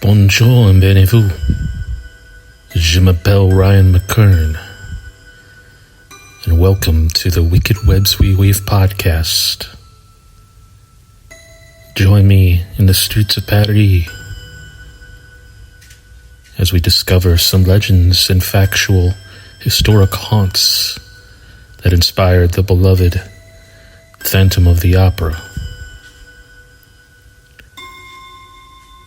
Bonjour and bienvenue. Je m'appelle Ryan Mckern, and welcome to the Wicked Webs We Weave podcast. Join me in the streets of Paris as we discover some legends and factual historic haunts that inspired the beloved Phantom of the Opera.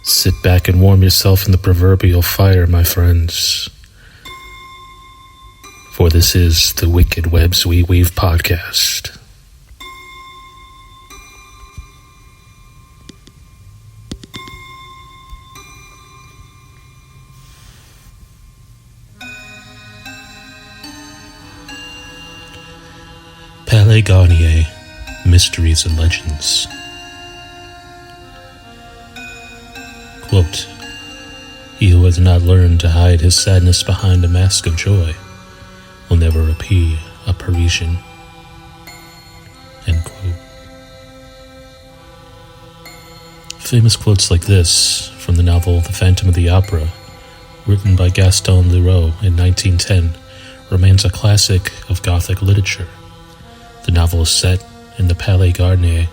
Sit back and warm yourself in the proverbial fire, my friends, for this is the Wicked Webs We Weave podcast. Palais Garnier, Mysteries and Legends. Quote, "He who has not learned to hide his sadness behind a mask of joy will never appear a Parisian." End quote. Famous quotes like this from the novel The Phantom of the Opera, written by Gaston Leroux in 1910, remains a classic of Gothic literature. The novel is set in the Palais Garnier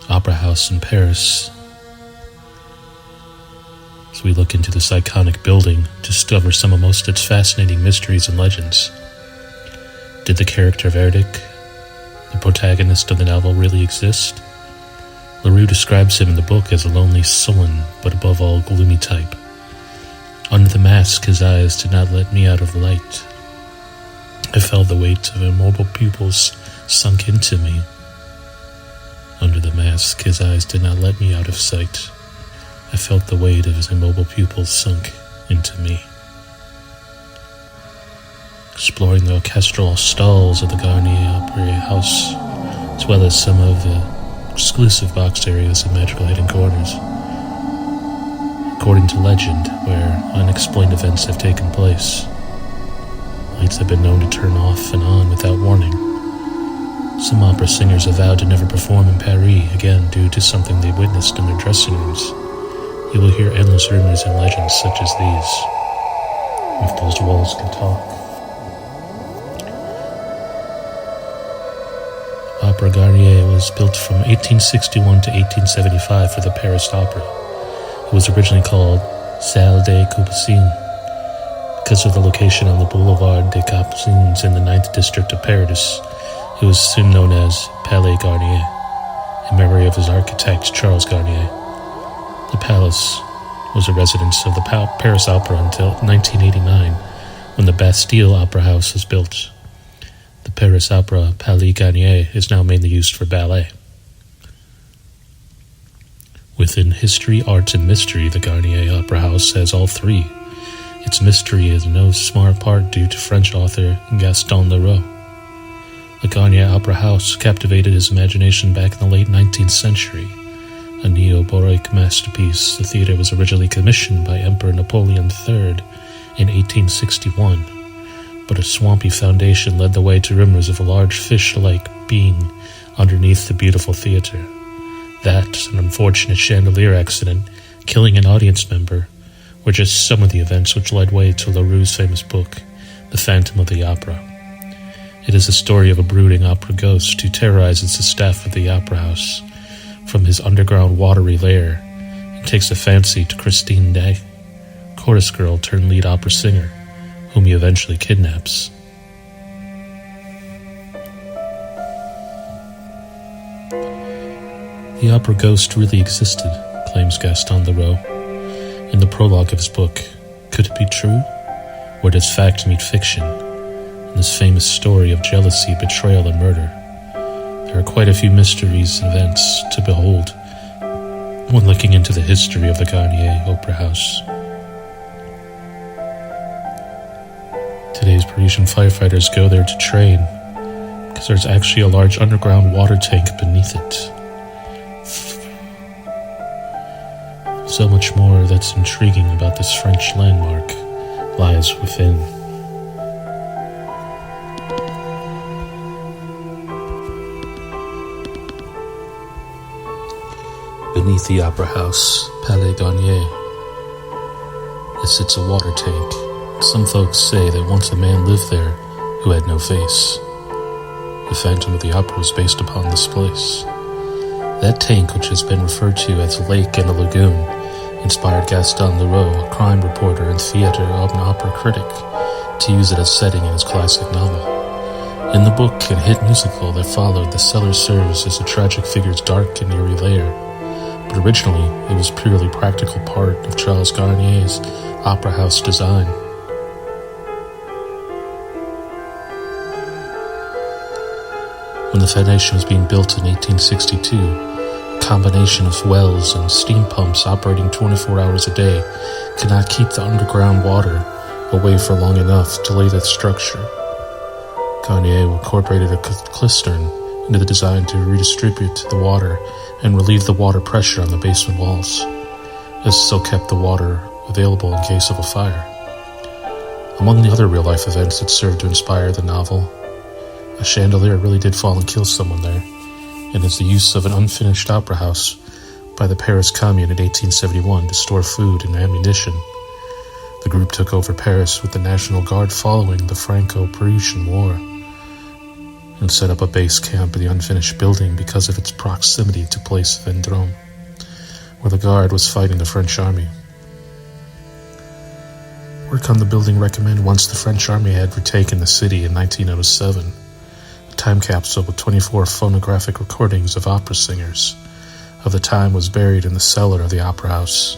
Opera House in Paris. As we look into this iconic building to discover some of its fascinating mysteries and legends. Did the character of Erdic, the protagonist of the novel, really exist? Leroux describes him in the book as a lonely, sullen, but above all gloomy type. Under the mask, his eyes did not let me out of the light. I felt the weight of immobile pupils sunk into me. Under the mask, his eyes did not let me out of sight. I felt the weight of his immobile pupils sunk into me. Exploring the orchestral stalls of the Garnier Opera House, as well as some of the exclusive boxed areas and magical hidden corners. According to legend, where unexplained events have taken place, lights have been known to turn off and on without warning. Some opera singers have vowed to never perform in Paris again due to something they witnessed in their dressing rooms. You will hear endless rumors and legends such as these, if those walls can talk. Opera Garnier was built from 1861 to 1875 for the Paris Opera. It was originally called Salle des Capucines because of the location on the Boulevard des Capucines in the 9th district of Paris. It was soon known as Palais Garnier, in memory of his architect Charles Garnier. The palace was a residence of the Paris Opera until 1989, when the Bastille Opera House was built. The Paris Opera Palais Garnier is now mainly used for ballet. Within history, art, and mystery, the Garnier Opera House has all three. Its mystery is in no small part due to French author Gaston Leroux. The Garnier Opera House captivated his imagination back in the late 19th century. A neo-Baroque masterpiece, the theater was originally commissioned by Emperor Napoleon III in 1861, but a swampy foundation led the way to rumors of a large fish-like being underneath the beautiful theater. That, an unfortunate chandelier accident, killing an audience member, were just some of the events which led way to Leroux's famous book, The Phantom of the Opera. It is a story of a brooding opera ghost who terrorizes the staff of the opera house from his underground watery lair and takes a fancy to Christine Day, chorus girl turned lead opera singer, whom he eventually kidnaps. The opera ghost really existed, claims Gaston Leroux in the prologue of his book. Could it be true? Or does fact meet fiction in this famous story of jealousy, betrayal, and murder? There are quite a few mysteries and events to behold when looking into the history of the Garnier Opera House. Today's Parisian firefighters go there to train because there's actually a large underground water tank beneath it. So much more that's intriguing about this French landmark lies within. Beneath the opera house, Palais Garnier, It sits a water tank. Some folks say that once a man lived there who had no face. The Phantom of the Opera was based upon this place. That tank, which has been referred to as a lake and a lagoon, inspired Gaston Leroux, a crime reporter and theater and opera critic, to use it as setting in his classic novel. In the book and hit musical that followed, the cellar serves as a tragic figure's dark and eerie lair, but originally it was purely practical part of Charles Garnier's opera house design. When the foundation was being built in 1862, a combination of wells and steam pumps operating 24 hours a day could not keep the underground water away for long enough to lay the structure. Garnier incorporated a cistern into the design to redistribute the water and relieve the water pressure on the basement walls. This still kept the water available in case of a fire. Among the other real-life events that served to inspire the novel, a chandelier really did fall and kill someone there, and is the use of an unfinished opera house by the Paris Commune in 1871 to store food and ammunition. The group took over Paris with the National Guard following the Franco-Prussian War and set up a base camp in the unfinished building because of its proximity to Place Vendôme, where the Guard was fighting the French army. Work on the building recommenced once the French army had retaken the city in 1907. A time capsule with 24 phonographic recordings of opera singers of the time was buried in the cellar of the opera house.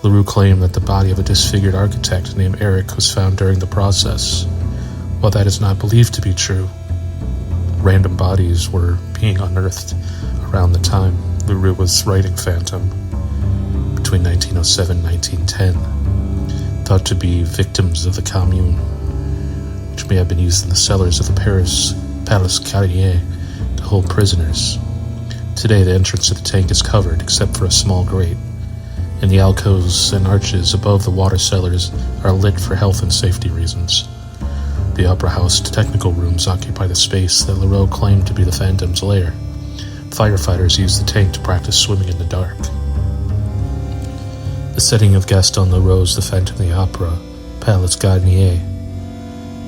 Leroux claimed that the body of a disfigured architect named Eric was found during the process. While that is not believed to be true, random bodies were being unearthed around the time Leroux was writing Phantom, between 1907 and 1910, thought to be victims of the Commune, which may have been used in the cellars of the Paris Palais Garnier to hold prisoners. Today, the entrance to the tank is covered except for a small grate, and the alcoves and arches above the water cellars are lit for health and safety reasons. The Opera House technical rooms occupy the space that Leroux claimed to be the Phantom's lair. Firefighters use the tank to practice swimming in the dark. The setting of Gaston Leroux's The Phantom of the Opera, Palais Garnier,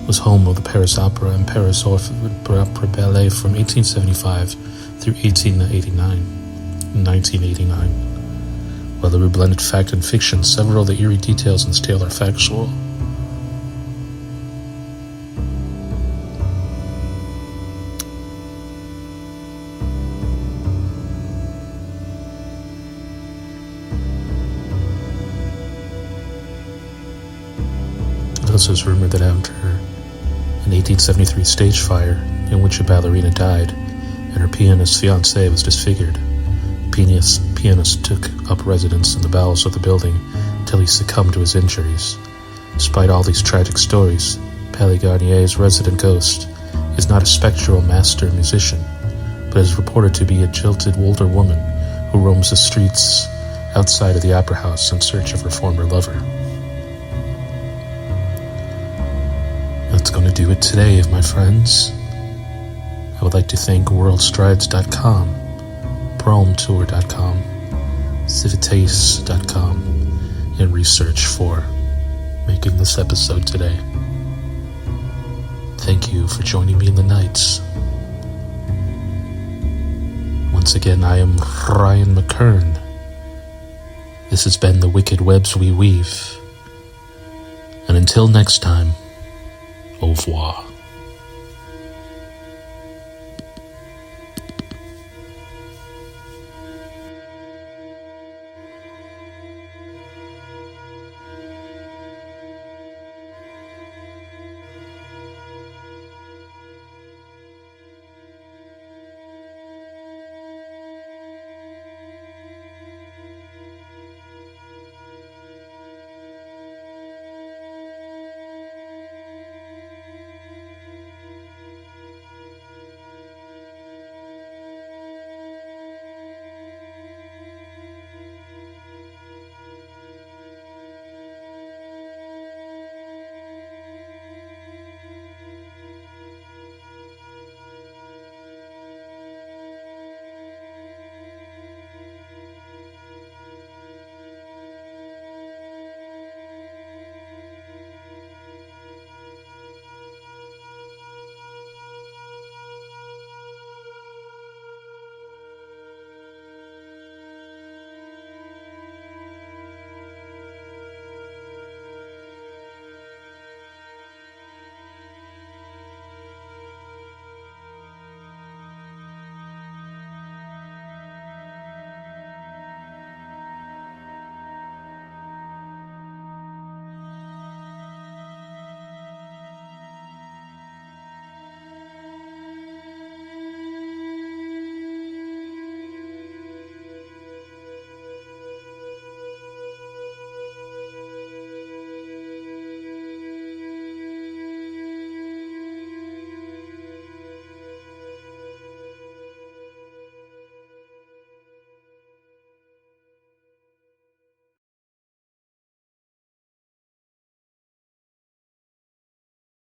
was home of the Paris Opera and Paris Opera Ballet from 1875 through 1989. While Leroux blended fact and fiction, several of the eerie details in his tale are factual. It also is rumored that after an 1873 stage fire in which a ballerina died and her pianist fiancé was disfigured, pianist took up residence in the bowels of the building till he succumbed to his injuries. Despite all these tragic stories, Palais Garnier's resident ghost is not a spectral master musician, but is reported to be a jilted older woman who roams the streets outside of the opera house in search of her former lover. That's going to do it today, my friends. I would like to thank worldstrides.com, prometour.com, civitas.com, and research for making this episode today. Thank you for joining me in the nights. Once again, I am Ryan Mckern. This has been The Wicked Webs We Weave. And until next time, au revoir.